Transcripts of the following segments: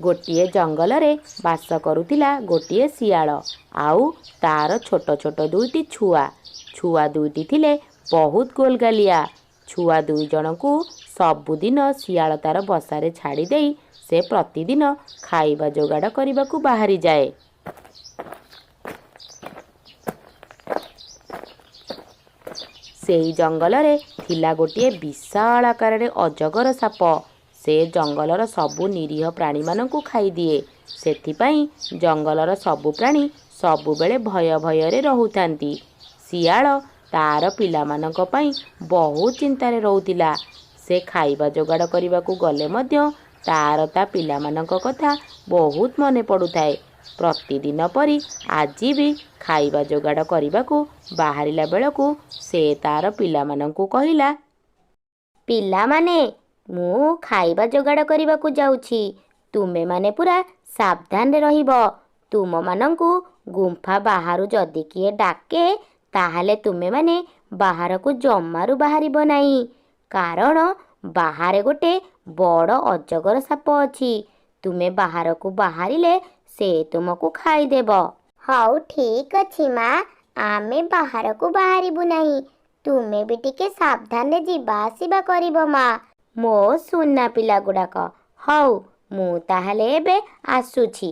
ଗୋଟିଏ ଜଙ୍ଗଲରେ ବାସ କରୁଥିଲା ଗୋଟିଏ ଶିଆଳ ଆଉ ତାର ଛୋଟ ଛୋଟ ଦୁଇଟି ଛୁଆ। ଛୁଆ ଦୁଇଟି ଥିଲେ ବହୁତ ଗୋଲଗାଲିଆ। ଛୁଆ ଦୁଇ ଜଣଙ୍କୁ ସବୁଦିନ ଶିଆଳ ତାର ବସାରେ ଛାଡ଼ି ଦେଇ ସେ ପ୍ରତିଦିନ ଖାଇବା ଯୋଗାଡ଼ କରିବାକୁ ବାହାରିଯାଏ। ସେହି ଜଙ୍ଗଲରେ ଥିଲା ଗୋଟିଏ ବିଶାଳ ଆକାରରେ ଅଜଗର ସାପ। ସେ ଜଙ୍ଗଲର ସବୁ ନିରୀହ ପ୍ରାଣୀମାନଙ୍କୁ ଖାଇଦିଏ। ସେଥିପାଇଁ ଜଙ୍ଗଲର ସବୁ ପ୍ରାଣୀ ସବୁବେଳେ ଭୟରେ ରହୁଥାନ୍ତି। ଶିଆଳ ତାର ପିଲାମାନଙ୍କ ପାଇଁ ବହୁତ ଚିନ୍ତାରେ ରହୁଥିଲା। ସେ ଖାଇବା ଯୋଗାଡ଼ କରିବାକୁ ଗଲେ ମଧ୍ୟ ତାର ତା ପିଲାମାନଙ୍କ କଥା ବହୁତ ମନେ ପଡ଼ୁଥାଏ। ପ୍ରତିଦିନ ପରି ଆଜି ବି ଖାଇବା ଯୋଗାଡ଼ କରିବାକୁ ବାହାରିଲା ବେଳକୁ ସେ ତାର ପିଲାମାନଙ୍କୁ କହିଲା, ପିଲାମାନେ, ମୁଁ ଖାଇବା ଯୋଗାଡ଼ କରିବାକୁ ଯାଉଛି। ତୁମେମାନେ ପୁରା ସାବଧାନରେ ରହିବ। ତୁମମାନଙ୍କୁ ଗୁମ୍ଫା ବାହାରୁ ଯଦି କିଏ ଡାକେ ତାହେଲେ ତୁମେମାନେ ବାହାରକୁ ଜମାରୁ ବାହାରିବ ନାହିଁ, କାରଣ ବାହାରେ ଗୋଟେ ବଡ଼ ଅଜଗର ସାପ ଅଛି। ତୁମେ ବାହାରକୁ ବାହାରିଲେ ସେ ତୁମକୁ ଖାଇଦେବ। ହଉ, ଠିକ୍ ଅଛି ମା, ଆମେ ବାହାରକୁ ବାହାରିବୁ ନାହିଁ। ତୁମେ ବି ଟିକେ ସାବଧାନରେ ଯିବା ଆସିବା କରିବ ମା, ମୋ ସୁନା ପିଲା ଗୁଡ଼ାକ। ହଉ, ମୁଁ ତାହେଲେ ଏବେ ଆସୁଛି।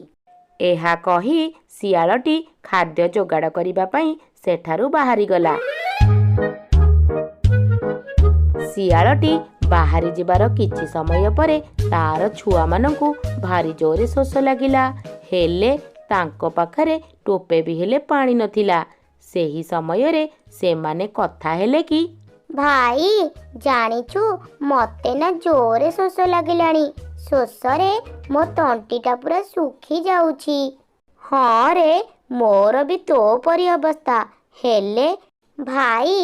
ଏହା କହି ଶିଆଳଟି ଖାଦ୍ୟ ଯୋଗାଡ଼ କରିବା ପାଇଁ ସେଠାରୁ ବାହାରିଗଲା। ଶିଆଳଟି ବାହାରି ଯିବାର କିଛି ସମୟ ପରେ ତାର ଛୁଆମାନଙ୍କୁ ଭାରି ଜୋରେ ଶୋଷ ଲାଗିଲା। ହେଲେ ତାଙ୍କ ପାଖରେ ଟୋପେ ବି ହେଲେ ପାଣି ନଥିଲା। ସେହି ସମୟରେ ସେମାନେ କଥା ହେଲେ କି, ଭାଇ, ଜାଣିଛୁ, ମତେ ନା ଜୋରେ ଶୋଷ ଲାଗିଲାଣି। ଶୋଷରେ ମୋ ତଣ୍ଟିଟା ପୁରା ଶୁଖି ଯାଉଛି। ହଁ ରେ, ମୋର ବି ତୋ ପରି ଅବସ୍ଥା। ହେଲେ ଭାଇ,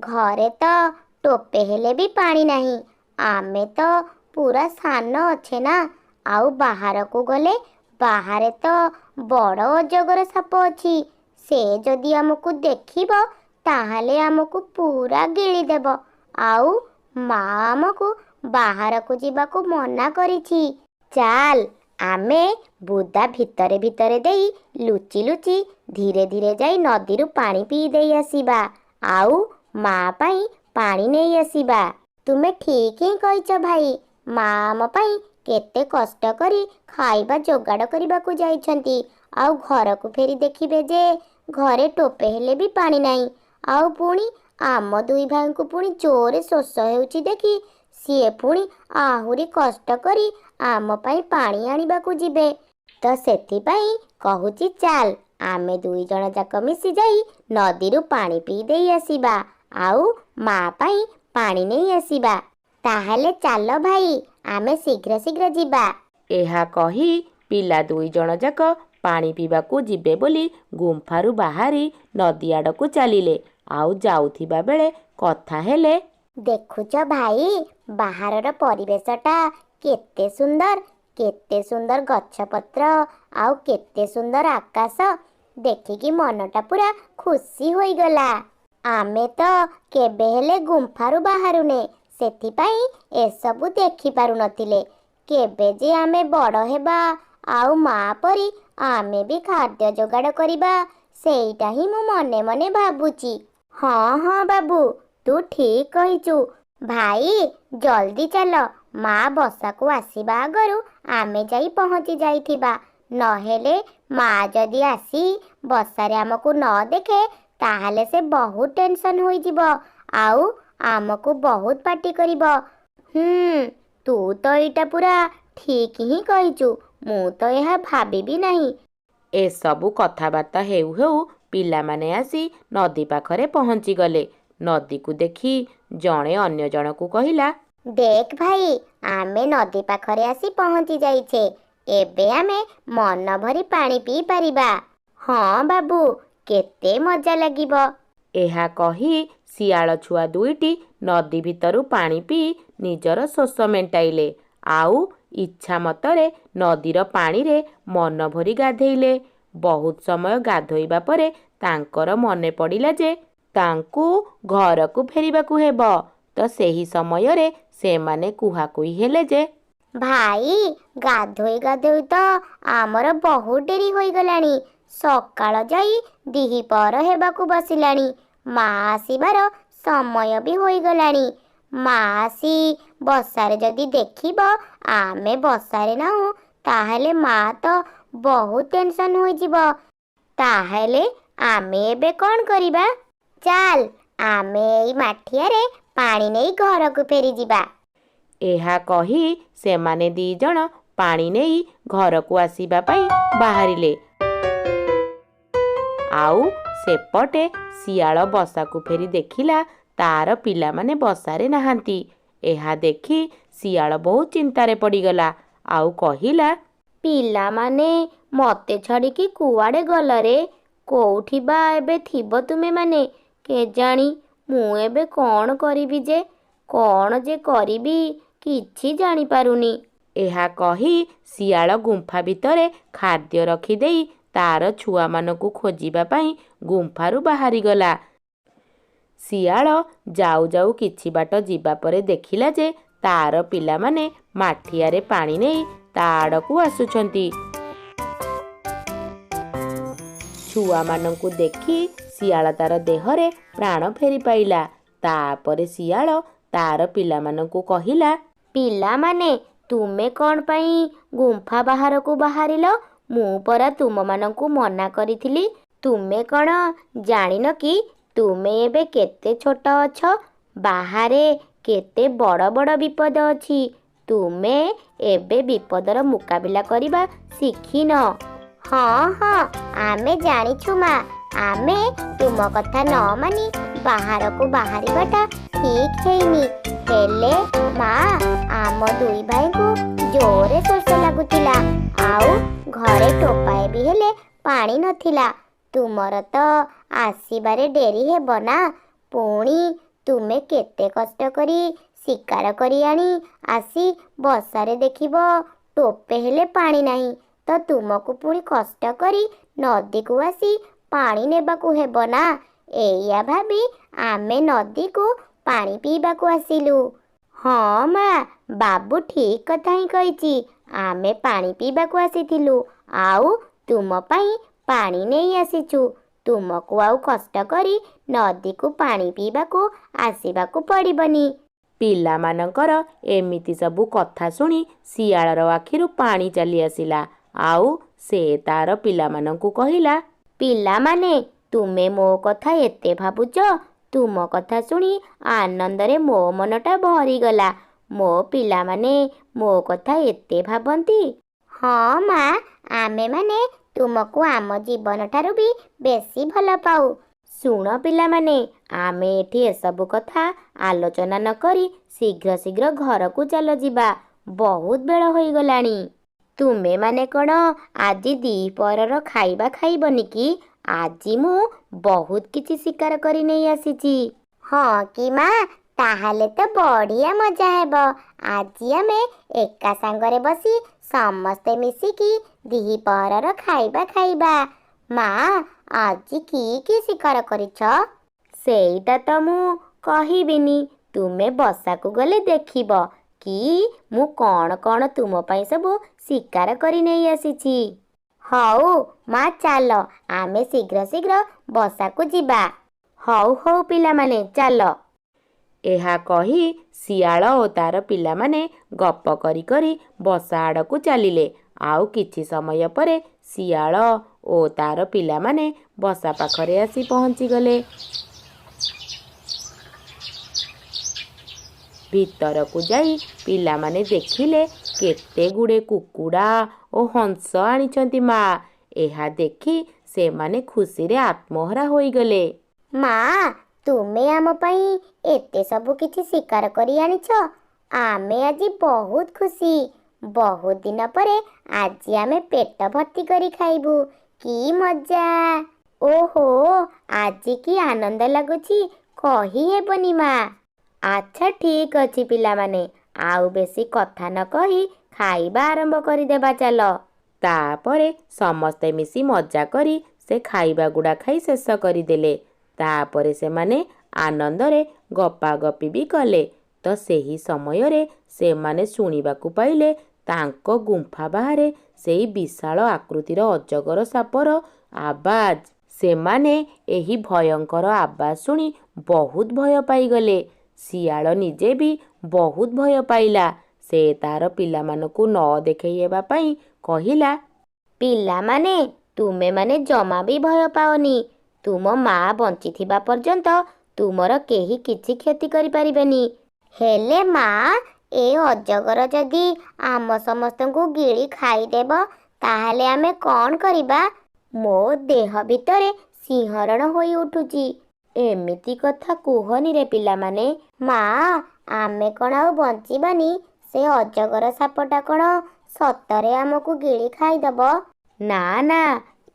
ଘରେ ତ ଟୋପେ ହେଲେ ବି ପାଣି ନାହିଁ। ଆମେ ତ ପୁରା ସାନ ଅଛେ ନା। ଆଉ ବାହାରକୁ ଗଲେ ବାହାରେ ତ ବଡ଼ ଅଜଗର ସାପ ଅଛି। ସେ ଯଦି ଆମକୁ ଦେଖିବ ତାହେଲେ ଆମକୁ ପୁରା ଗିଳିଦେବ। ଆଉ ମା ଆମକୁ ବାହାରକୁ ଯିବାକୁ ମନା କରିଛି। ଚାଲ, ଆମେ ବୁଦା ଭିତରେ ଦେଇ ଲୁଚି ଲୁଚି ଧୀରେ ଧୀରେ ଯାଇ ନଦୀରୁ ପାଣି ପିଇ ଦେଇ ଆସିବା ଆଉ ମା ପାଇଁ ପାଣି ନେଇ ଆସିବା। ତୁମେ ଠିକ୍ ହିଁ କହିଛ ଭାଇ। ମା ଆମ ପାଇଁ କେତେ କଷ୍ଟ କରି ଖାଇବା ଯୋଗାଡ଼ କରିବାକୁ ଯାଇଛନ୍ତି। ଆଉ ଘରକୁ ଫେରି ଦେଖିବେ ଯେ ଘରେ ଟୋପେ ହେଲେ ବି ପାଣି ନାହିଁ। ଆଉ ପୁଣି ଆମ ଦୁଇ ଭାଇଙ୍କୁ ପୁଣି ଜୋରେ ଶୋଷ ହେଉଛି ଦେଖି ସିଏ ପୁଣି ଆହୁରି କଷ୍ଟ କରି ଆମ ପାଇଁ ପାଣି ଆଣିବାକୁ ଯିବେ। ତ ସେଥିପାଇଁ କହୁଛି, ଚାଲ ଆମେ ଦୁଇ ଜଣ ଯାକ ମିଶି ଯାଇ ନଦୀରୁ ପାଣି ପିଇ ଦେଇ ଆସିବା ଆଉ ମା ପାଇଁ ପାଣି ନେଇ ଆସିବା। ତାହେଲେ ଚାଲ ଭାଇ, ଆମେ ଶୀଘ୍ର ଶୀଘ୍ର ଯିବା। ଏହା କହି ପିଲା ଦୁଇ ଜଣ ଯାକ ପାଣି ପିଇବାକୁ ଯିବେ ବୋଲି ଗୁମ୍ଫାରୁ ବାହାରି ନଦୀ ଆଡ଼କୁ ଚାଲିଲେ। ଆଉ ଯାଉଥିବା ବେଳେ କଥା ହେଲେ, ଦେଖୁଛ ଭାଇ, ବାହାରର ପରିବେଶଟା କେତେ ସୁନ୍ଦର। କେତେ ସୁନ୍ଦର ଗଛପତ୍ର ଆଉ କେତେ ସୁନ୍ଦର ଆକାଶ। ଦେଖିକି ମନଟା ପୁରା ଖୁସି ହୋଇଗଲା। ଆମେ ତ କେବେ ହେଲେ ଗୁମ୍ଫାରୁ ବାହାରୁନେ, ସେଥିପାଇଁ ଏସବୁ ଦେଖିପାରୁନଥିଲେ। କେବେ ଯେ ଆମେ ବଡ଼ ହେବା ଆଉ ମା ପରି ଆମେ ବି ଖାଦ୍ୟ ଯୋଗାଡ଼ କରିବା, ସେଇଟା ହିଁ ମୁଁ ମନେ ମନେ ଭାବୁଛି। ହଁ ହଁ ବାବୁ, ତୁ ଠିକ୍ କହିଛୁ। ଭାଇ, ଜଲ୍ଦି ଚାଲ। ମା ବସାକୁ ଆସିବା ଆଗରୁ ଆମେ ଯାଇ ପହଞ୍ଚି ଯାଇଥିବା। ନହେଲେ ମା ଯଦି ଆସି ବସାରେ ଆମକୁ ନ ଦେଖେ ତାହେଲେ ସେ ବହୁତ ଟେନସନ୍ ହୋଇଯିବ ଆଉ ଆମକୁ ବହୁତ ପାଟି କରିବ। ତୁ ତ ଏଇଟା ପୁରା ଠିକ୍ ହିଁ କହିଛୁ। ମୁଁ ତ ଏହା ଭାବିବି ନାହିଁ। ଏସବୁ କଥାବାର୍ତ୍ତା ହେଉ ହେଉ ପିଲାମାନେ ଆସି ନଦୀ ପାଖରେ ପହଞ୍ଚିଗଲେ। ନଦୀକୁ ଦେଖି ଜଣେ ଅନ୍ୟ ଜଣକୁ କହିଲା, ଦେଖ ଭାଇ, ଆମେ ନଦୀ ପାଖରେ ଆସି ପହଞ୍ଚି ଯାଇଛେ। ଏବେ ଆମେ ମନ ଭରି ପାଣି ପିଇ ପାରିବା। ହଁ ବାବୁ, କେତେ ମଜା ଲାଗିବ। ଏହା କହି ଶିଆଳ ଛୁଆ ଦୁଇଟି ନଦୀ ଭିତରୁ ପାଣି ପିଇ ନିଜର ଶୋଷ ମେଣ୍ଟାଇଲେ ଆଉ ଇଚ୍ଛା ମତରେ ନଦୀର ପାଣିରେ ମନ ଭରି ଗାଧେଇଲେ। ବହୁତ ସମୟ ଗାଧୋଇବା ପରେ ତାଙ୍କର ମନେ ପଡ଼ିଲା ଯେ ତାଙ୍କୁ ଘରକୁ ଫେରିବାକୁ ହେବ। ତ ସେହି ସମୟରେ ସେମାନେ କୁହାକୁହି ହେଲେ ଯେ ଭାଇ, ଗାଧୋଇ ଗାଧୋଇ ତ ଆମର ବହୁତ ଡେରି ହୋଇଗଲାଣି। ସକାଳ ଯାଇ ଦିହିପହର ହେବାକୁ ବସିଲାଣି। ମା ଆସିବାର ସମୟ ବି ହୋଇଗଲାଣି। ମା ଆସି ବସାରେ ଯଦି ଦେଖିବ ଆମେ ବସାରେ ନାହୁଁ, ତାହେଲେ ମା ତ ବହୁତ ଟେନସନ୍ ହୋଇଯିବ। ତାହେଲେ ଆମେ ଏବେ କ'ଣ କରିବା? ଚାଲ, ଆମେ ଏଇ ମାଠିଆରେ ପାଣି ନେଇ ଘରକୁ ଫେରିଯିବା। ଏହା କହି ସେମାନେ 2 ଜଣ ପାଣି ନେଇ ଘରକୁ ଆସିବା ପାଇଁ ବାହାରିଲେ। ଆଉ ସେପଟେ ଶିଆଳ ବସାକୁ ଫେରି ଦେଖିଲା ତାର ପିଲାମାନେ ବସାରେ ନାହାନ୍ତି। ଏହା ଦେଖି ଶିଆଳ ବହୁତ ଚିନ୍ତାରେ ପଡ଼ିଗଲା। ଆଉ କହିଲା, ପିଲାମାନେ ମତେ ଛାଡ଼ିକି କୁଆଡ଼େ ଗଲରେ? କୋଉଠି ବା ଏବେ ଥିବ ତୁମେମାନେ? କେଜାଣି ମୁଁ ଏବେ କ'ଣ କରିବି ଯେ? କ'ଣ ଯେ କରିବି କିଛି ଜାଣିପାରୁନି। ଏହା କହି ଶିଆଳ ଗୁମ୍ଫା ଭିତରେ ଖାଦ୍ୟ ରଖିଦେଇ ତାର ଛୁଆମାନଙ୍କୁ ଖୋଜିବା ପାଇଁ ଗୁମ୍ଫାରୁ ବାହାରିଗଲା। ଶିଆଳ ଯାଉ ଯାଉ କିଛି ବାଟ ଯିବା ପରେ ଦେଖିଲା ଯେ ତାର ପିଲାମାନେ ମାଠିଆରେ ପାଣି ନେଇ ତା ଆଡ଼କୁ ଆସୁଛନ୍ତି। ଛୁଆମାନଙ୍କୁ ଦେଖି ଶିଆଳ ତାର ଦେହରେ ପ୍ରାଣ ଫେରି ପାଇଲା। ତାପରେ ଶିଆଳ ତାର ପିଲାମାନଙ୍କୁ କହିଲା, ପିଲାମାନେ, ତୁମେ କ'ଣ ପାଇଁ ଗୁମ୍ଫା ବାହାରକୁ ବାହାରିଲ? ମୁଁ ପରା ତୁମମାନଙ୍କୁ ମନା କରିଥିଲି। ତୁମେ କ'ଣ ଜାଣିନ କି ତୁମେ ଏବେ କେତେ ଛୋଟ ଅଛ? ବାହାରେ କେତେ ବଡ଼ ବଡ଼ ବିପଦ ଅଛି। ତୁମେ ଏବେ ବିପଦର ମୁକାବିଲା କରିବା ଶିଖିନ। ହଁ ହଁ, ଆମେ ଜାଣିଛୁ ମା। ଆମେ ତୁମ କଥା ନ ମାନି ବାହାରକୁ ବାହାରିବାଟା ଠିକ୍ ହେଇନି। ହେଲେ ମା, ଆମ 2 ଭାଇଙ୍କୁ ଜୋରେ ଶୋଷ ଲାଗୁଥିଲା। ଆଉ ଘରେ ଟୋପାଏ ବି ହେଲେ ପାଣି ନଥିଲା। ତୁମର ତ ଆସିବାରେ ଡେରି ହେବ ନା। ପୁଣି ତୁମେ କେତେ କଷ୍ଟ କରି ଶିକାର କରି ଆଣି ଆସି ବସାରେ ଦେଖିବ ଟୋପେ ହେଲେ ପାଣି ନାହିଁ, ତ ତୁମକୁ ପୁଣି କଷ୍ଟ କରି ନଦୀକୁ ଆସି ପାଣି ନେବାକୁ ହେବ ନା। ଏଇଆ ଭାବି ଆମେ ନଦୀକୁ ପାଣି ପିଇବାକୁ ଆସିଲୁ। ହଁ ମା, ବାବୁ ଠିକ୍ କଥା ହିଁ କହିଛି। ଆମେ ପାଣି ପିଇବାକୁ ଆସିଥିଲୁ, ଆଉ ତୁମ ପାଇଁ ପାଣି ନେଇ ଆସିଛୁ। ତୁମକୁ ଆଉ କଷ୍ଟ କରି ନଦୀକୁ ପାଣି ପିଇବାକୁ ଆସିବାକୁ ପଡ଼ିବନି। ପିଲାମାନଙ୍କର ଏମିତି ସବୁ କଥା ଶୁଣି ଶିଆଳର ଆଖିରୁ ପାଣି ଚାଲି ଆସିଲା। ଆଉ ସେ ତାର ପିଲାମାନଙ୍କୁ କହିଲା, ପିଲାମାନେ, ତୁମେ ମୋ କଥା ଏତେ ଭାବୁଛ? ତୁମ କଥା ଶୁଣି ଆନନ୍ଦରେ ମୋ ମନଟା ଭରିଗଲା। ମୋ ପିଲାମାନେ ମୋ କଥା ଏତେ ଭାବନ୍ତି? ହଁ ମା, ଆମେମାନେ ତୁମକୁ ଆମ ଜୀବନଠାରୁ ବି ବେଶୀ ଭଲ ପାଉ। ଶୁଣ ପିଲାମାନେ, ଆମେ ଏଠି ଏସବୁ କଥା ଆଲୋଚନା ନ କରି ଶୀଘ୍ର ଶୀଘ୍ର ଘରକୁ ଚାଲ ଯିବା। ବହୁତ ବେଳ ହୋଇଗଲାଣି। ତୁମେମାନେ କ'ଣ ଆଜି ଦ୍ୱିପହରର ଖାଇବା ଖାଇବନି କି? ଆଜି ମୁଁ ବହୁତ କିଛି ଶିକାର କରି ନେଇ ଆସିଛି। ହଁ କି ମା, ତାହେଲେ ତ ବଢ଼ିଆ ମଜା ହେବ। ଆଜି ଆମେ ଏକା ସାଙ୍ଗରେ ବସି ସମସ୍ତେ ମିଶିକି ଦ୍ୱିପହରର ଖାଇବା ଖାଇବା। ମା, ଆଜି କି ଶିକାର କରିଛ? ସେଇଟା ତ ମୁଁ କହିବିନି। ତୁମେ ବସାକୁ ଗଲେ ଦେଖିବ କି ମୁଁ କ'ଣ କ'ଣ ତୁମ ପାଇଁ ସବୁ ଶିକାର କରି ନେଇ ଆସିଛି। ହଉ ମା, ଚାଲ ଆମେ ଶୀଘ୍ର ଶୀଘ୍ର ବସାକୁ ଯିବା। ହଉ ହଉ ପିଲାମାନେ, ଚାଲ। ଏହା କହି ଶିଆଳ ଓ ତାର ପିଲାମାନେ ଗପ କରି କରି ବସା ଆଡ଼କୁ ଚାଲିଲେ। ଆଉ କିଛି ସମୟ ପରେ ଶିଆଳ ଓ ତାର ପିଲାମାନେ ବସା ପାଖରେ ଆସି ପହଞ୍ଚିଗଲେ। ଭିତରକୁ ଯାଇ ପିଲାମାନେ ଦେଖିଲେ କେତେ ଗୁଡ଼ିଏ କୁକୁଡ଼ା ଓ ହଂସ ଆଣିଛନ୍ତି ମା। ଏହା ଦେଖି ସେମାନେ ଖୁସିରେ ଆତ୍ମହରା ହୋଇଗଲେ। ମା, ତୁମେ ଆମ ପାଇଁ ଏତେ ସବୁ କିଛି ଶିକାର କରି ଆଣିଛ। ଆମେ ଆଜି ବହୁତ ଖୁସି। ବହୁତ ଦିନ ପରେ ଆଜି ଆମେ ପେଟ ଭର୍ତ୍ତି କରି ଖାଇବୁ। କି ମଜା! ଓହୋ, ଆଜି କି ଆନନ୍ଦ ଲାଗୁଛି, କହି ହେବନି ମା। ଆଚ୍ଛା ଠିକ୍ ଅଛି ପିଲାମାନେ, ଆଉ ବେଶୀ କଥା ନ କହି ଖାଇବା ଆରମ୍ଭ କରିଦେବା ଚାଲ। ତାପରେ ସମସ୍ତେ ମିଶି ମଜା କରି ସେ ଖାଇବା ଗୁଡ଼ା ଖାଇ ଶେଷ କରିଦେଲେ। ତାପରେ ସେମାନେ ଆନନ୍ଦରେ ଗପାଗପି ବି କଲେ। ତ ସେହି ସମୟରେ ସେମାନେ ଶୁଣିବାକୁ ପାଇଲେ ତାଙ୍କ ଗୁମ୍ଫା ବାହାରେ ସେଇ ବିଶାଳ ଆକୃତିର ଅଜଗର ସାପର ଆବାଜ। ସେମାନେ ଏହି ଭୟଙ୍କର ଆବାଜ ଶୁଣି ବହୁତ ଭୟ ପାଇଗଲେ। ଶିଆଳ ନିଜେ ବି ବହୁତ ଭୟ ପାଇଲା। ସେ ତାର ପିଲାମାନଙ୍କୁ ନ ଦେଖେଇ ହେବା ପାଇଁ କହିଲା, ପିଲାମାନେ, ତୁମେମାନେ ଜମା ବି ଭୟ ପାଅନି। ତୁମ ମା ବଞ୍ଚିଥିବା ପର୍ଯ୍ୟନ୍ତ ତୁମର କେହି କିଛି କ୍ଷତି କରିପାରିବେନି। ହେଲେ ମା, ଏ ଅଜଗର ଯଦି ଆମ ସମସ୍ତଙ୍କୁ ଗିଳି ଖାଇଦେବ ତାହେଲେ ଆମେ କ'ଣ କରିବା? ମୋ ଦେହ ଭିତରେ ସିଂହରଣ ହୋଇ ଉଠୁଛି। ଏମିତି କଥା କୁହନି ରେ ପିଲାମାନେ। ମା, ଆମେ କ'ଣ ଆଉ ବଞ୍ଚିବାନି? ସେ ଅଜଗର ସାପଟା କ'ଣ ସତରେ ଆମକୁ ଗିଳି ଖାଇଦବ? ନା ନା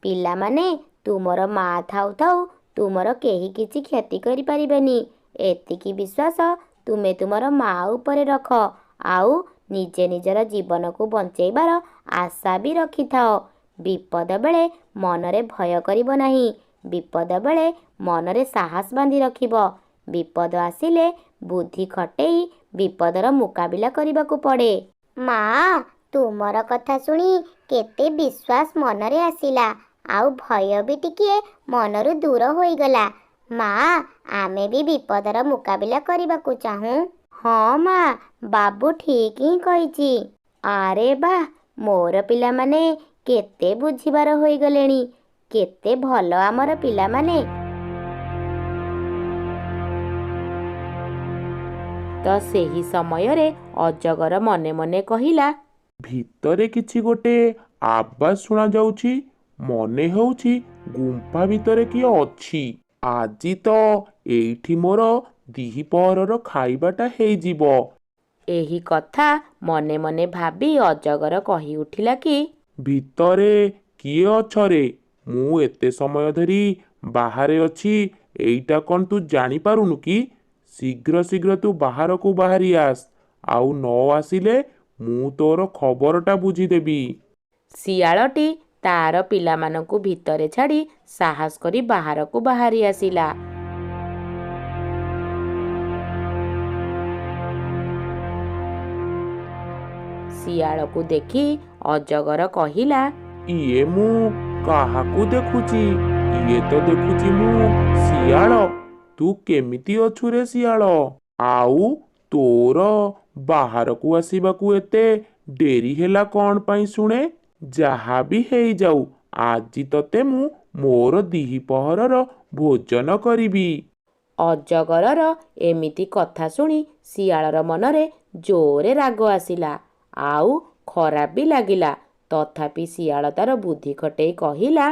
ପିଲାମାନେ, ତୁମର ମା ଥାଉ ଥାଉ ତୁମର କେହି କିଛି କ୍ଷତି କରିପାରିବେନି। ଏତିକି ବିଶ୍ୱାସ ତୁମେ ତୁମର ମା ଉପରେ ରଖ। ଆଉ ନିଜେ ନିଜର ଜୀବନକୁ ବଞ୍ଚେଇବାର ଆଶା ବି ରଖିଥାଅ। ବିପଦ ବେଳେ ମନରେ ଭୟ କରିବ ନାହିଁ। ବିପଦ ବେଳେ ମନରେ ସାହସ ବାନ୍ଧି ରଖିବ। ବିପଦ ଆସିଲେ ବୁଦ୍ଧି ଖଟେଇ ବିପଦର ମୁକାବିଲା କରିବାକୁ ପଡ଼େ। ମା, ତୁମର କଥା ଶୁଣି କେତେ ବିଶ୍ୱାସ ମନରେ ଆସିଲା, ଆଉ ଭୟ ବି ଟିକିଏ ମନରୁ ଦୂର ହୋଇଗଲା। ମା, ଆମେ ବି ବିପଦର ମୁକାବିଲା କରିବାକୁ ଚାହୁଁ। ହଁ ମା, ବାବୁ ଠିକ୍ ହିଁ କହିଛି। ଆରେ ବାଃ, ମୋର ପିଲାମାନେ କେତେ ବୁଝିବାର ହୋଇଗଲେଣି। କେତେ ଭଲ ଆମର ପିଲାମାନେ। ତ ସେହି ସମୟରେ ଅଜଗର ମନେ ମନେ କହିଲା, ଭିତରେ କିଛି ଗୋଟେ ଆବାଜ ଶୁଣାଯାଉଛି। ମନେ ହେଉଛି ଗୁମ୍ଫା ଭିତରେ କିଏ ଅଛି। ଆଜି ତ ଏଇଠି ମୋର ଦିହିପହରର ଖାଇବାଟା ହେଇଯିବ। ଏହି କଥା ମନେ ମନେ ଭାବି ଅଜଗର କହି ଉଠିଲା କି, ଭିତରେ କିଏ ଅଛରେ? ମୁଁ ଏତେ ସମୟ ଧରି ବାହାରେ ଅଛି, ଏଇଟା କ'ଣ ତୁ ଜାଣିପାରୁନୁ କି? ଶୀଘ୍ର ଶୀଘ୍ର ତୁ ବାହାରକୁ ବାହାରି ଆସ, ଆଉ ନ ଆସିଲେ ମୁଁ ତୋର ଖବରଟା ବୁଝିଦେବି। ଶିଆଳଟି ତାର ପିଲାମାନଙ୍କୁ ଭିତରେ ଛାଡ଼ି ସାହସ କରି ବାହାରକୁ ବାହାରି ଆସିଲା। ଶିଆଳକୁ ଦେଖି ଅଜଗର କହିଲା, ଇଏ ମୁଁ କାହାକୁ ଦେଖୁଛି? ଇଏ ତ ଦେଖୁଛି ମୁଁ ଶିଆଳ। ତୁ କେମିତି ଅଛୁ ରେ ଶିଆଳ? ଆଉ ତୋର ବାହାରକୁ ଆସିବାକୁ ଏତେ ଡେରି ହେଲା କ'ଣ ପାଇଁ ଶୁଣେ? ଯାହା ବି ହେଇଯାଉ, ଆଜି ତତେ ମୁଁ ମୋର ଦିହିପହରର ଭୋଜନ କରିବି। ଅଜଗରର ଏମିତି କଥା ଶୁଣି ଶିଆଳର ମନରେ ଜୋରେ ରାଗ ଆସିଲା, ଆଉ ଖରାପ ବି ଲାଗିଲା। ତଥାପି ଶିଆଳ ତାର ବୁଦ୍ଧି ଖଟେଇ କହିଲା,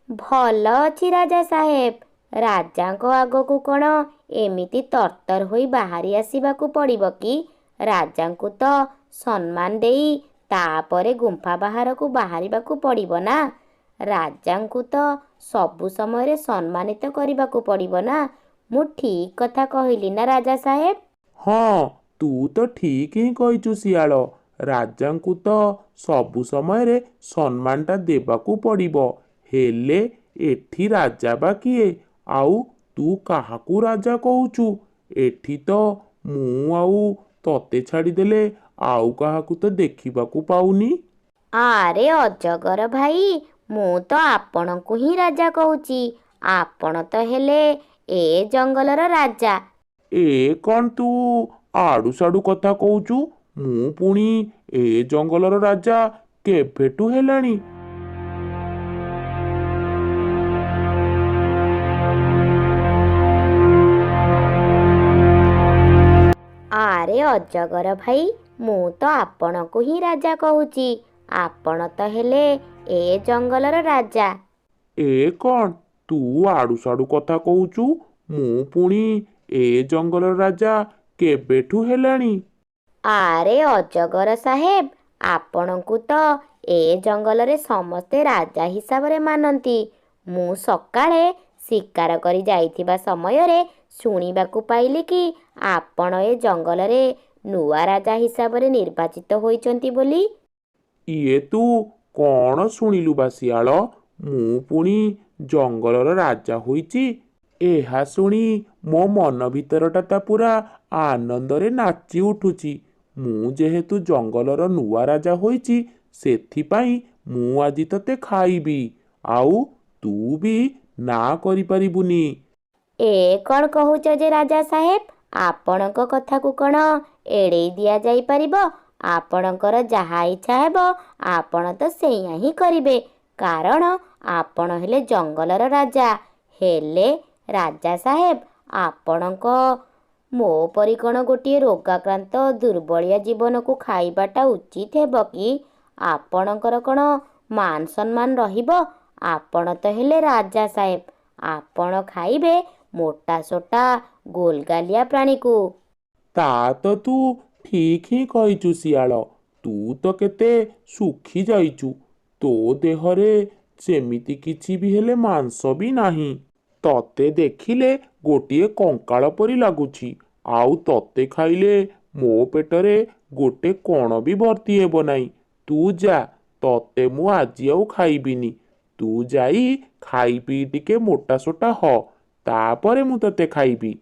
ଭଲ ଅଛି ରାଜା ସାହେବ। ରାଜାଙ୍କ ଆଗକୁ କ'ଣ ଏମିତି ତରତର ହୋଇ ବାହାରି ଆସିବାକୁ ପଡ଼ିବ କି? ରାଜାଙ୍କୁ ତ ସମ୍ମାନ ଦେଇ ତାପରେ ଗୁମ୍ଫା ବାହାରକୁ ବାହାରିବାକୁ ପଡ଼ିବ ନା। ରାଜାଙ୍କୁ ତ ସବୁ ସମୟରେ ସମ୍ମାନିତ କରିବାକୁ ପଡ଼ିବ ନା। ମୁଁ ଠିକ୍ କଥା କହିଲି ନା ରାଜା ସାହେବ? ହଁ, ତୁ ତ ଠିକ୍ ହିଁ କହିଛୁ ଶିଆଳ। ରାଜାଙ୍କୁ ତ ସବୁ ସମୟରେ ସମ୍ମାନଟା ଦେବାକୁ ପଡ଼ିବ। ହେଲେ ଏଠି ରାଜା ବା କିଏ? ଆଉ ତୁ କାହାକୁ ରାଜା କହୁଛୁ? ଏଠି ତ ମୁଁ ଆଉ ତତେ ଛାଡ଼ିଦେଲେ ଆଉ କାହାକୁ ତ ଦେଖିବାକୁ ପାଉନି। ଆରେ ଅଜଗର ଭାଇ, ମୁଁ ତ ଆପଣଙ୍କୁ ହିଁ ରାଜା କହୁଛି। ଆପଣ ତ ହେଲେ ଏ ଜଙ୍ଗଲର ରାଜା। ଏ କ'ଣ ତୁ ଆଡ଼ୁ ସାଡ଼ୁ କଥା କହୁଛୁ? ମୁଁ ପୁଣି ଏ ଜଙ୍ଗଲର ରାଜା କେବେଠୁ ହେଲାଣି? ଆରେ ଅଜଗର ଭାଇ, ମୁଁ ତ ଆପଣଙ୍କୁ ହିଁ ରାଜା କହୁଛି। ଆପଣ ତ ହେଲେ ଏ ଜଙ୍ଗଲର ରାଜା। ଏ କ'ଣ ତୁ ଆଡ଼ୁ ସାଡ଼ୁ କଥା କହୁଛୁ? ମୁଁ ପୁଣି ଏ ଜଙ୍ଗଲର ରାଜା କେବେଠୁ ହେଲାଣି? ଆରେ ଅଜଗର ସାହେବ, ଆପଣଙ୍କୁ ତ ଏ ଜଙ୍ଗଲରେ ସମସ୍ତେ ରାଜା ହିସାବରେ ମାନନ୍ତି। ମୁଁ ସକାଳେ ଶିକାର କରି ଯାଇଥିବା ସମୟରେ ଶୁଣିବାକୁ ପାଇଲି କି ଆପଣ ଏ ଜଙ୍ଗଲରେ ନୂଆ ରାଜା ହିସାବରେ ନିର୍ବାଚିତ ହୋଇଛନ୍ତି ବୋଲି। ଇଏ ତୁ କ'ଣ ଶୁଣିଲୁ ବା ଶିଆଳ? ମୁଁ ପୁଣି ଜଙ୍ଗଲର ରାଜା ହୋଇଛି? ଏହା ଶୁଣି ମୋ ମନ ଭିତରଟା ତା ପୁରା ଆନନ୍ଦରେ ନାଚି ଉଠୁଛି। ମୁଁ ଯେହେତୁ ଜଙ୍ଗଲର ନୂଆ ରାଜା ହୋଇଛି, ସେଥିପାଇଁ ମୁଁ ଆଜି ତତେ ଖାଇବି, ଆଉ ତୁ ବି ନା କରିପାରିବୁନି। ଏ କ'ଣ କହୁଛ ଯେ ରାଜା ସାହେବ? ଆପଣଙ୍କ କଥାକୁ କ'ଣ ଏଡ଼େଇ ଦିଆଯାଇପାରିବ? ଆପଣଙ୍କର ଯାହା ଇଚ୍ଛା ହେବ ଆପଣ ତ ସେଇଆ ହିଁ କରିବେ, କାରଣ ଆପଣ ହେଲେ ଜଙ୍ଗଲର ରାଜା। ହେଲେ ରାଜା ସାହେବ, ଆପଣଙ୍କ ମୋ ପରି କ'ଣ ଗୋଟିଏ ରୋଗାକ୍ରାନ୍ତ ଦୁର୍ବଳିଆ ଜୀବନକୁ ଖାଇବାଟା ଉଚିତ ହେବ କି? ଆପଣଙ୍କର କ'ଣ ମାନ ସମ୍ମାନ ରହିବ? ଆପଣ ତ ହେଲେ ରାଜା ସାହେବ, ଆପଣ ଖାଇବେ ମୋଟା ସୋଟା ଗୋଲଗାଲିଆ ପ୍ରାଣୀକୁ। ତା ତ ତୁ ଠିକ୍ ହିଁ କହିଛୁ ଶିଆଳ। ତୁ ତ କେତେ ଶୁଖି ଯାଇଛୁ। ତୋ ଦେହରେ ସେମିତି କିଛି ବି ହେଲେ ମାଂସ ବି ନାହିଁ। ତତେ ଦେଖିଲେ ଗୋଟିଏ କଙ୍କାଳ ପରି ଲାଗୁଛି। ଆଉ ତତେ ଖାଇଲେ ମୋ ପେଟରେ ଗୋଟେ କଣ ବି ଭର୍ତ୍ତି ହେବ ନାହିଁ। ତୁ ଯା, ତତେ ମୁଁ ଆଜି ଆଉ ଖାଇବିନି। ତୁ ଯାଇ ଖାଇ ପିଇ ଟିକେ ମୋଟା ସୋଟା ହ, ତାପରେ ମୁଁ ତତେ ଖାଇବି।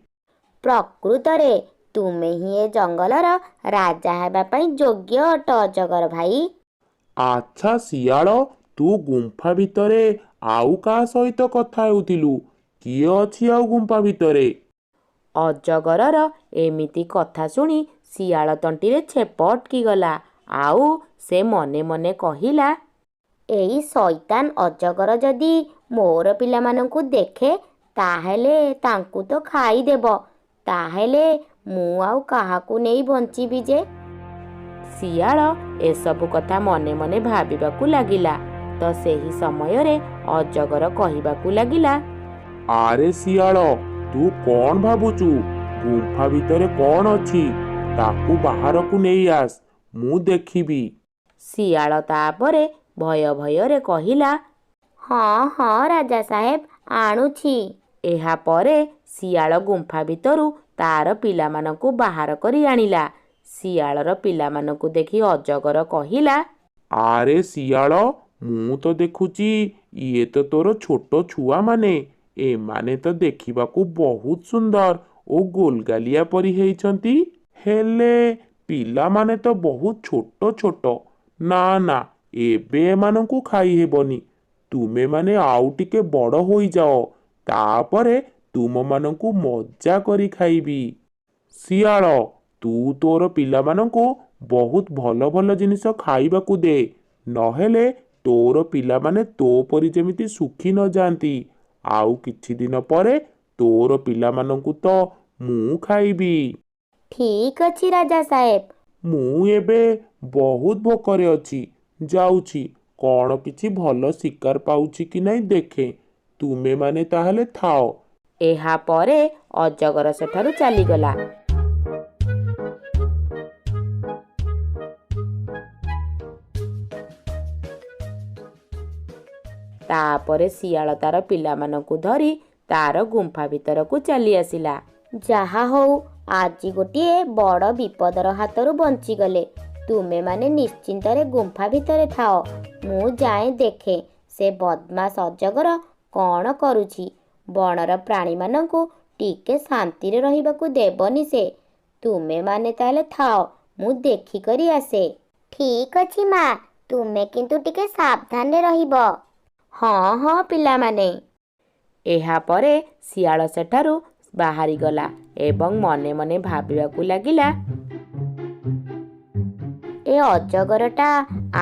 ପ୍ରକୃତରେ ତୁମେ ହିଁ ଏ ଜଙ୍ଗଲର ରାଜା ହେବା ପାଇଁ ଯୋଗ୍ୟ ଅଟ ଅଜଗର ଭାଇ। ଆଚ୍ଛା ଶିଆଳ, ତୁ ଗୁମ୍ଫା ଭିତରେ ଆଉ କାହା ସହିତ କଥା ହେଉଥିଲୁ? କିଏ ଅଛି ଆଉ ଗୁମ୍ଫା ଭିତରେ? ଅଜଗରର ଏମିତି କଥା ଶୁଣି ଶିଆଳ ତଣ୍ଟିରେ ଛେପ ଅଟକିଗଲା। ଆଉ ସେ ମନେ ମନେ କହିଲା, ଏଇ ଶଇତାନ ଅଜଗର ଯଦି ମୋର ପିଲାମାନଙ୍କୁ ଦେଖେ, ତାହେଲେ ତାଙ୍କୁ ତ ଖାଇଦେବ। ତାହେଲେ ମୁଁ ଆଉ କାହାକୁ ନେଇ ବଞ୍ଚିବି ଯେ? ଶିଆଳ ଏସବୁ କଥା ମନେ ମନେ ଭାବିବାକୁ ଲାଗିଲା। ତ ସେହି ସମୟରେ ଅଜଗର କହିବାକୁ ଲାଗିଲା, ଆରେ ଶିଆଳ, ତୁ କ'ଣ ଭାବୁଛୁ? ଗୁମ୍ଫା ଭିତରେ କ'ଣ ଅଛି? ତାକୁ ବାହାରକୁ ନେଇ ଆସ, ମୁଁ ଦେଖିବି। ଶିଆଳ ତାପରେ ଭୟ ଭୟରେ କହିଲା, ହଁ ହଁ ରାଜା ସାହେବ, ଆଣୁଛି। ଏହାପରେ ଶିଆଳ ଗୁମ୍ଫା ଭିତରୁ ତାର ପିଲାମାନଙ୍କୁ ବାହାର କରି ଆଣିଲା। ଶିଆଳର ପିଲାମାନଙ୍କୁ ଦେଖି ଅଜଗର କହିଲା, ଆରେ ଶିଆଳ, ମୁଁ ତ ଦେଖୁଛି ଇଏ ତ ତୋର ଛୋଟ ଛୁଆମାନେ। ଏମାନେ ତ ଦେଖିବାକୁ ବହୁତ ସୁନ୍ଦର ଓ ଗୋଲଗାଲିଆ ପରି ହେଇଛନ୍ତି। ହେଲେ ପିଲାମାନେ ତ ବହୁତ ଛୋଟ ଛୋଟ। ନା ନା, ଏବେ ଏମାନଙ୍କୁ ଖାଇହେବନି। ତୁମେମାନେ ଆଉ ଟିକେ ବଡ଼ ହୋଇଯାଅ, ତାପରେ ତୁମମାନଙ୍କୁ ମଜା କରି ଖାଇବି। ଶିଆଳ, ତୁ ତୋର ପିଲାମାନଙ୍କୁ ବହୁତ ଭଲ ଭଲ ଜିନିଷ ଖାଇବାକୁ ଦେ, ନହେଲେ ତୋର ପିଲାମାନେ ତୋ ପରି ଯେମିତି ଶୁଖି ନ ଯାଆନ୍ତି। ଆଉ କିଛି ଦିନ ପରେ ତୋର ପିଲାମାନଙ୍କୁ ତ ମୁଁ ଖାଇବି। ଠିକ୍ ଅଛି ରାଜା ସାହେବ। ମୁଁ ଏବେ ବହୁତ ଭୋକରେ ଅଛି। ଯାଉଛି, କ'ଣ କିଛି ଭଲ ଶିକାର ପାଉଛି କି ନାହିଁ ଦେଖେ। ତୁମେମାନେ ତାହେଲେ ଥାଅ। ଏହାପରେ ଅଜଗର ସେଠାରୁ ଚାଲିଗଲା। ତାପରେ ଶିଆଳ ତାର ପିଲାମାନଙ୍କୁ ଧରି ତାର ଗୁମ୍ଫା ଭିତରକୁ ଚାଲି ଆସିଲା। ଯାହା ହଉ, ଆଜି ଗୋଟିଏ ବଡ଼ ବିପଦର ହାତରୁ ବଞ୍ଚିଗଲେ। ତୁମେମାନେ ନିଶ୍ଚିନ୍ତରେ ଗୁମ୍ଫା ଭିତରେ ଥାଅ। ମୁଁ ଯାଏଁ ଦେଖେ ସେ ବଦମାସ ଅଜଗର କ'ଣ କରୁଛି। ବଣର ପ୍ରାଣୀମାନଙ୍କୁ ଟିକେ ଶାନ୍ତିରେ ରହିବାକୁ ଦେବନି ସେ। ତୁମେମାନେ ତାହେଲେ ଥାଅ, ମୁଁ ଦେଖିକରି ଆସେ। ଠିକ୍ ଅଛି ମା, ତୁମେ କିନ୍ତୁ ଟିକେ ସାବଧାନରେ ରହିବ। ହଁ ହଁ ପିଲାମାନେ। ଏହାପରେ ଶିଆଳ ସେଠାରୁ ବାହାରିଗଲା ଏବଂ ମନେ ମନେ ଭାବିବାକୁ ଲାଗିଲା, ଏ ଅଜଗରଟା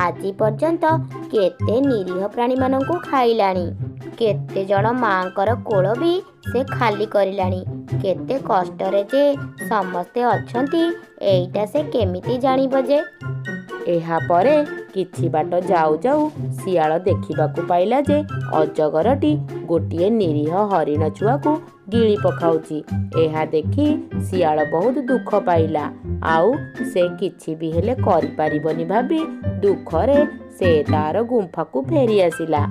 ଆଜି ପର୍ଯ୍ୟନ୍ତ କେତେ ନିରୀହ ପ୍ରାଣୀମାନଙ୍କୁ ଖାଇଲାଣି। କେତେ ଜଣ ମାଙ୍କର କୋଳ ବି ସେ ଖାଲି କରିଲାଣି। କେତେ କଷ୍ଟରେ ଯେ ସମସ୍ତେ ଅଛନ୍ତି, ଏଇଟା ସେ କେମିତି ଜାଣିବ ଯେ? ଏହାପରେ କିଛି ବାଟ ଯାଉ ଯାଉ ଶିଆଳ ଦେଖିବାକୁ ପାଇଲା ଯେ ଅଜଗରଟି ଗୋଟିଏ ନିରୀହ ହରିଣ ଛୁଆକୁ ଗିଳି ପକାଉଛି। ଏହା ଦେଖି ଶିଆଳ ବହୁତ ଦୁଃଖ ପାଇଲା। ଆଉ ସେ କିଛି ବି ହେଲେ କରିପାରିବନି ଭାବି ଦୁଃଖରେ ସେ ତାର ଗୁମ୍ଫାକୁ ଫେରି ଆସିଲା।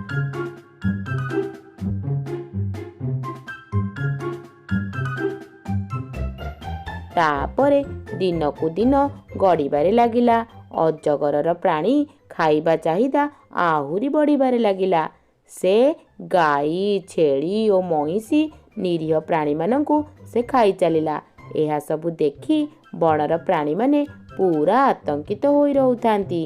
ତାପରେ ଦିନକୁ ଦିନ ଗଡ଼ିବାରେ ଲାଗିଲା। ଅଜଗରର ପ୍ରାଣୀ ଖାଇବା ଚାହିଦା ଆହୁରି ବଢ଼ିବାରେ ଲାଗିଲା। ସେ ଗାଈ, ଛେଳି ଓ ମଇଁଷି ନିରୀହ ପ୍ରାଣୀମାନଙ୍କୁ ସେ ଖାଇ ଚାଲିଲା। ଏହା ସବୁ ଦେଖି ବଣର ପ୍ରାଣୀମାନେ ପୁରା ଆତଙ୍କିତ ହୋଇ ରହୁଥାନ୍ତି।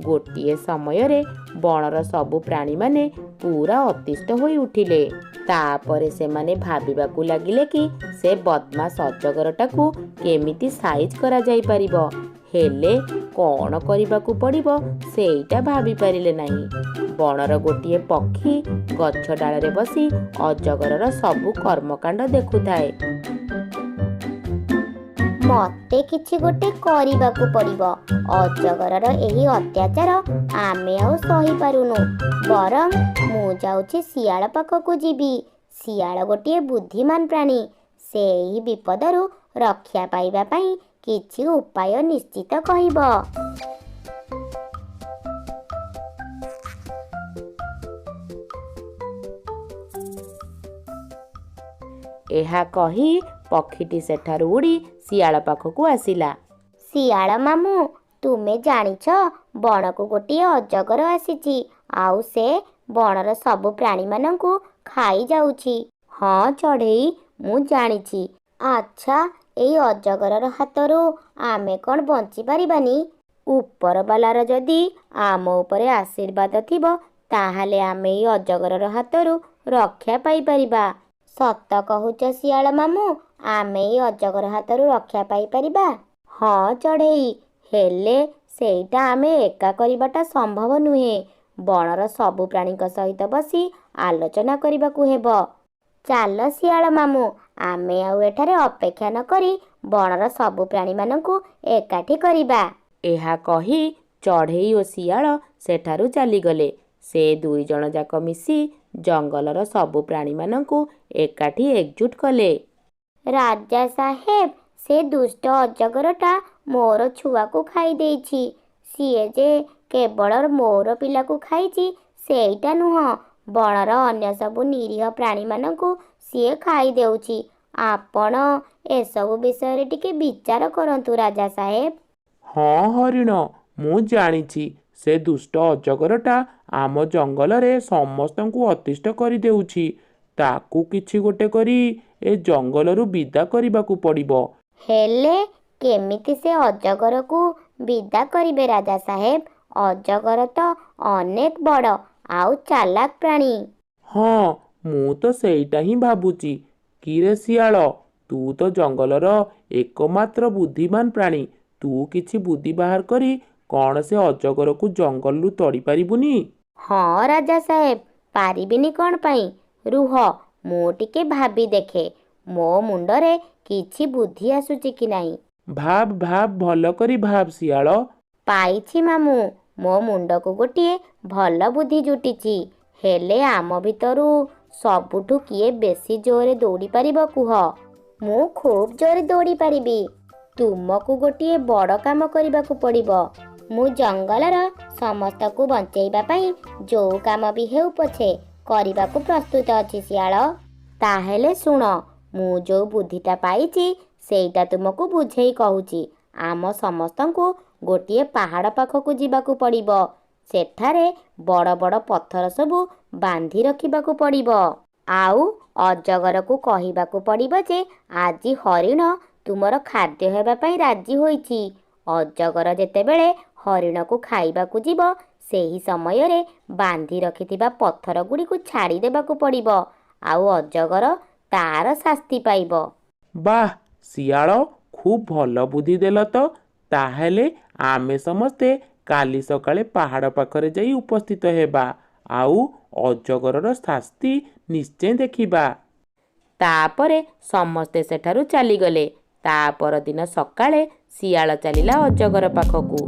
ଗୋଟିଏ ସମୟରେ ବଣର ସବୁ ପ୍ରାଣୀମାନେ ପୁରା ଅତିଷ୍ଠ ହୋଇ ଉଠିଲେ। ତାପରେ ସେମାନେ ଭାବିବାକୁ ଲାଗିଲେ କି ସେ ବଦମାସ ଅଜଗରଟାକୁ କେମିତି ସାଇଜ କରାଯାଇପାରିବ। ହେଲେ କ'ଣ କରିବାକୁ ପଡ଼ିବ ସେଇଟା ଭାବିପାରିଲେ ନାହିଁ। ବଣର ଗୋଟିଏ ପକ୍ଷୀ ଗଛ ଡାଳରେ ବସି ଅଜଗରର ସବୁ କର୍ମକାଣ୍ଡ ଦେଖୁଥାଏ। ମତେ କିଛି ଗୋଟେ କରିବାକୁ ପଡ଼ିବ। ଅଜଗରର ଏହି ଅତ୍ୟାଚାର ଆମେ ଆଉ ସହିପାରୁନୁ। ବରଂ ମୁଁ ଯାଉଛି ଶିଆଳ ପାଖକୁ ଯିବି। ଶିଆଳ ଗୋଟିଏ ବୁଦ୍ଧିମାନ ପ୍ରାଣୀ। ସେ ଏହି ବିପଦରୁ ରକ୍ଷା ପାଇବା ପାଇଁ କିଛି ଉପାୟ ନିଶ୍ଚିତ କହିବ। ଏହା କହି ପକ୍ଷୀଟି ସେଠାରୁ ଉଡ଼ି ଶିଆଳ ପାଖକୁ ଆସିଲା। ଶିଆଳ ମାମୁଁ, ତୁମେ ଜାଣିଛ ବଣକୁ ଗୋଟିଏ ଅଜଗର ଆସିଛି, ଆଉ ସେ ବଣର ସବୁ ପ୍ରାଣୀମାନଙ୍କୁ ଖାଇଯାଉଛି। ହଁ ଚଢ଼େଇ, ମୁଁ ଜାଣିଛି। ଆଚ୍ଛା, ଏଇ ଅଜଗରର ହାତରୁ ଆମେ କ'ଣ ବଞ୍ଚିପାରିବାନି? ଉପରବାଲାର ଯଦି ଆମ ଉପରେ ଆଶୀର୍ବାଦ ଥିବ, ତାହେଲେ ଆମେ ଏଇ ଅଜଗରର ହାତରୁ ରକ୍ଷା ପାଇପାରିବା। ସତ କହୁଛ ଶିଆଳ ମାମୁଁ, ଆମେ ଏଇ ଅଜଗର ହାତରୁ ରକ୍ଷା ପାଇପାରିବା? ହଁ ଚଢ଼େଇ, ହେଲେ ସେଇଟା ଆମେ ଏକା କରିବାଟା ସମ୍ଭବ ନୁହେଁ। ବଣର ସବୁ ପ୍ରାଣୀଙ୍କ ସହିତ ବସି ଆଲୋଚନା କରିବାକୁ ହେବ। ଚାଲ ଶିଆଳ ମାମୁଁ, ଆମେ ଆଉ ଏଠାରେ ଅପେକ୍ଷା ନ କରି ବଣର ସବୁ ପ୍ରାଣୀମାନଙ୍କୁ ଏକାଠି କରିବା। ଏହା କହି ଚଢ଼େଇ ଓ ଶିଆଳ ସେଠାରୁ ଚାଲିଗଲେ। ସେ ଦୁଇ ଜଣ ଯାକ ମିଶି ଜଙ୍ଗଲର ସବୁ ପ୍ରାଣୀମାନଙ୍କୁ ଏକାଠି ଏକଜୁଟ କଲେ। ରାଜା ସାହେବ, ସେ ଦୁଷ୍ଟ ଅଜଗରଟା ମୋର ଛୁଆକୁ ଖାଇ ଦେଇଛି। ସିଏ ଯେ କେବଳ ମୋର ପିଲାକୁ ଖାଇଛି ସେଇଟା ନୁହଁ, ବଣର ଅନ୍ୟ ସବୁ ନିରୀହ ପ୍ରାଣୀମାନଙ୍କୁ ସିଏ ଖାଇ ଦେଉଛି। ଆପଣ ଏସବୁ ବିଷୟରେ ଟିକେ ବିଚାର କରନ୍ତୁ ରାଜା ସାହେବ। ହଁ ହରିଣ, ମୁଁ ଜାଣିଛି ସେ ଦୁଷ୍ଟ ଅଜଗରଟା ଆମ ଜଙ୍ଗଲରେ ସମସ୍ତଙ୍କୁ ଅତିଷ୍ଠ କରିଦେଉଛି। ତାକୁ କିଛି ଗୋଟେ କରି ଏ ଜଙ୍ଗଲରୁ ବିଦା କରିବାକୁ ପଡ଼ିବ। ହେଲେ କେମିତି ସେ ଅଜଗରକୁ ବିଦା କରିବେ ରାଜା ସାହେବ? ଅଜଗର ତ ଅନେକ ବଡ଼ ଆଉ ଚାଲାକ ପ୍ରାଣୀ। ହଁ, ମୁଁ ତ ସେଇଟା ହିଁ ଭାବୁଛି। କିରେ ଶିଆଳ, ତୁ ତ ଜଙ୍ଗଲର ଏକମାତ୍ର ବୁଦ୍ଧିମାନ ପ୍ରାଣୀ। ତୁ କିଛି ବୁଦ୍ଧି ବାହାର କରି କ'ଣ ସେ ଅଜଗରକୁ ଜଙ୍ଗଲରୁ ତଡ଼ି ପାରିବୁନି? ହଁ ରାଜା ସାହେବ, ପାରିବିନି କ'ଣ ପାଇଁ? ରୁହ, ମୁଁ ଟିକେ ଭାବି ଦେଖେ ମୋ ମୁଣ୍ଡରେ କିଛି ବୁଦ୍ଧି ଆସୁଛି କି ନାହିଁ। ଭାବ ଭାବ, ଭଲ କରି ଭାବ ଶିଆଳ। ପାଇଛି ମାମୁଁ, ମୋ ମୁଣ୍ଡକୁ ଗୋଟିଏ ଭଲ ବୁଦ୍ଧି ଜୁଟିଛି। ହେଲେ ଆମ ଭିତରୁ ସବୁଠୁ କିଏ ବେଶୀ ଜୋରରେ ଦୌଡ଼ି ପାରିବ କୁହ? ମୁଁ ଖୁବ୍ ଜୋରେ ଦୌଡ଼ି ପାରିବି। ତୁମକୁ ଗୋଟିଏ ବଡ଼ କାମ କରିବାକୁ ପଡ଼ିବ। ମୁଁ ଜଙ୍ଗଲର ସମସ୍ତଙ୍କୁ ବଞ୍ଚେଇବା ପାଇଁ ଯୋଉ କାମ ବି ହେଉ ପଛେ କରିବାକୁ ପ୍ରସ୍ତୁତ ଅଛି ଶିଆଳ। ତାହେଲେ ଶୁଣ, ମୁଁ ଯୋଉ ବୁଦ୍ଧିଟା ପାଇଛି ସେଇଟା ତୁମକୁ ବୁଝେଇ କହୁଛି। ଆମ ସମସ୍ତଙ୍କୁ ଗୋଟିଏ ପାହାଡ଼ ପାଖକୁ ଯିବାକୁ ପଡ଼ିବ। ସେଠାରେ ବଡ଼ ବଡ଼ ପଥର ସବୁ ବାନ୍ଧି ରଖିବାକୁ ପଡ଼ିବ। ଆଉ ଅଜଗରକୁ କହିବାକୁ ପଡ଼ିବ ଯେ ଆଜି ହରିଣ ତୁମର ଖାଦ୍ୟ ହେବା ପାଇଁ ରାଜି ହୋଇଛି। ଅଜଗର ଯେତେବେଳେ ହରିଣକୁ ଖାଇବାକୁ ଯିବ, ସେହି ସମୟରେ ବାନ୍ଧି ରଖିଥିବା ପଥର ଗୁଡ଼ିକୁ ଛାଡ଼ି ଦେବାକୁ ପଡ଼ିବ। ଆଉ ଅଜଗର ତାର ଶାସ୍ତି ପାଇବ। ବାଃ ଶିଆଳ, ଖୁବ୍ ଭଲ ବୁଦ୍ଧି ଦେଲ ତ। ତାହେଲେ ଆମେ ସମସ୍ତେ କାଲି ସକାଳେ ପାହାଡ଼ ପାଖରେ ଯାଇ ଉପସ୍ଥିତ ହେବା, ଆଉ ଅଜଗରର ଶାସ୍ତି ନିଶ୍ଚୟ ଦେଖିବା। ତାପରେ ସମସ୍ତେ ସେଠାରୁ ଚାଲିଗଲେ। ତା ପରଦିନ ସକାଳେ ଶିଆଳ ଚାଲିଲା ଅଜଗର ପାଖକୁ।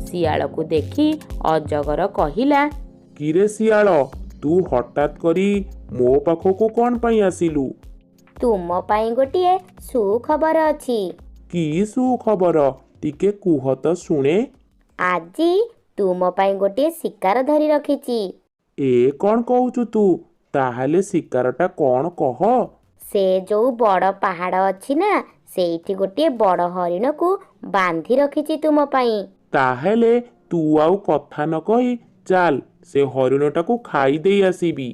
ଶିଆଳକୁ ଦେଖି ଅଜଗର କହିଲା, କିରେ ଶିଆଳ, ତୁ ହଠାତ୍ କରି ମୋ ପାଖକୁ କ'ଣ ପାଇଁ ଆସିଲୁ? ତୁମ ପାଇଁ ଗୋଟିଏ ସୁଖବର ଅଛି। କି ସୁଖବର? ଟିକେ କୁହ ତ ଶୁଣେ। ଆଜି ତୁମ ପାଇଁ ଗୋଟିଏ ଶିକାର ଧରି ରଖିଛି। ଏ କ'ଣ କହୁଛୁ ତୁ? ତାହେଲେ ଶିକାରଟା କ'ଣ କହ? ସେ ଯୋଉ ବଡ଼ ପାହାଡ଼ ଅଛି ନା, ସେଇଠି ଗୋଟିଏ ବଡ଼ ହରିଣକୁ ବାନ୍ଧି ରଖିଛି ତୁମ ପାଇଁ। ତାହେଲେ ତୁ ଆଉ କଥା ନ କହି ଚାଲ ସେ ହରିଣଟାକୁ ଖାଇ ଦେଇ ଆସିବି।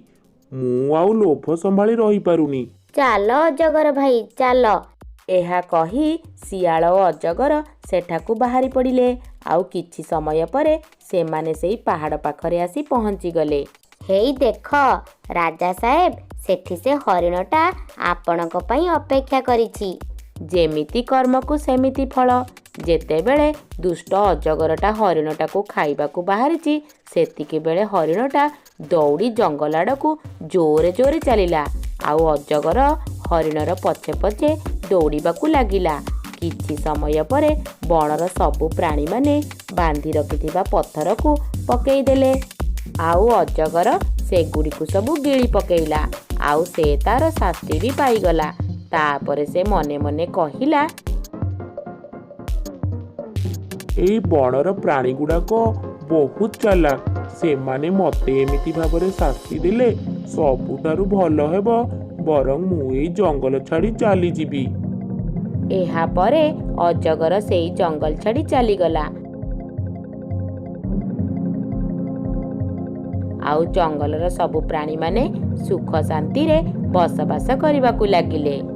ମୁଁ ଆଉ ଲୋଭ ସମ୍ଭାଳି ରହିପାରୁନି। ଚାଲ ଅଜଗର ଭାଇ ଚାଲ। ଏହା କହି ଶିଆଳ ଓ ଅଜଗର ସେଠାକୁ ବାହାରି ପଡ଼ିଲେ। ଆଉ କିଛି ସମୟ ପରେ ସେମାନେ ସେଇ ପାହାଡ଼ ପାଖରେ ଆସି ପହଞ୍ଚିଗଲେ। ହେଇ ଦେଖ ରାଜା ସାହେବ, ସେଠି ସେ ହରିଣଟା ଆପଣଙ୍କ ପାଇଁ ଅପେକ୍ଷା କରିଛି। ଯେମିତି କର୍ମକୁ ସେମିତି ଫଳ। ଯେତେବେଳେ ଦୁଷ୍ଟ ଅଜଗରଟା ହରିଣଟାକୁ ଖାଇବାକୁ ବାହାରିଛି, ସେତିକିବେଳେ ହରିଣଟା ଦୌଡ଼ି ଜଙ୍ଗଲ ଆଡ଼କୁ ଜୋରେ ଜୋରେ ଚାଲିଲା। ଆଉ ଅଜଗର ହରିଣର ପଛେ ପଛେ ଦୌଡ଼ିବାକୁ ଲାଗିଲା। କିଛି ସମୟ ପରେ ବଣର ସବୁ ପ୍ରାଣୀମାନେ ବାନ୍ଧି ରଖିଥିବା ପଥରକୁ ପକେଇଦେଲେ। ଆଉ ଅଜଗର ସେଗୁଡ଼ିକୁ ସବୁ ଗିଳି ପକେଇଲା। ଆଉ ସେ ତାର ଶାସ୍ତି ବି ପାଇଗଲା। ତାପରେ ସେ ମନେ ମନେ କହିଲା, ଏଇ ବଣର ପ୍ରାଣୀ ଗୁଡାକ ବହୁତ ଚାଲାକ। ସେମାନେ ମତେ ଏମିତି ଭାବରେ ଶାସ୍ତି ଦେଲେ ସବୁଠାରୁ ଭଲ ହେବ ବରଂ ମୁଁ ଏଇ ଜଙ୍ଗଲ ଛାଡ଼ି ଚାଲିଯିବି। ଏହାପରେ ଅଜଗର ସେଇ ଜଙ୍ଗଲ ଛାଡ଼ି ଚାଲିଗଲା। ଆଉ ଜଙ୍ଗଲର ସବୁ ପ୍ରାଣୀମାନେ ସୁଖ ଶାନ୍ତିରେ ବସବାସ କରିବାକୁ ଲାଗିଲେ।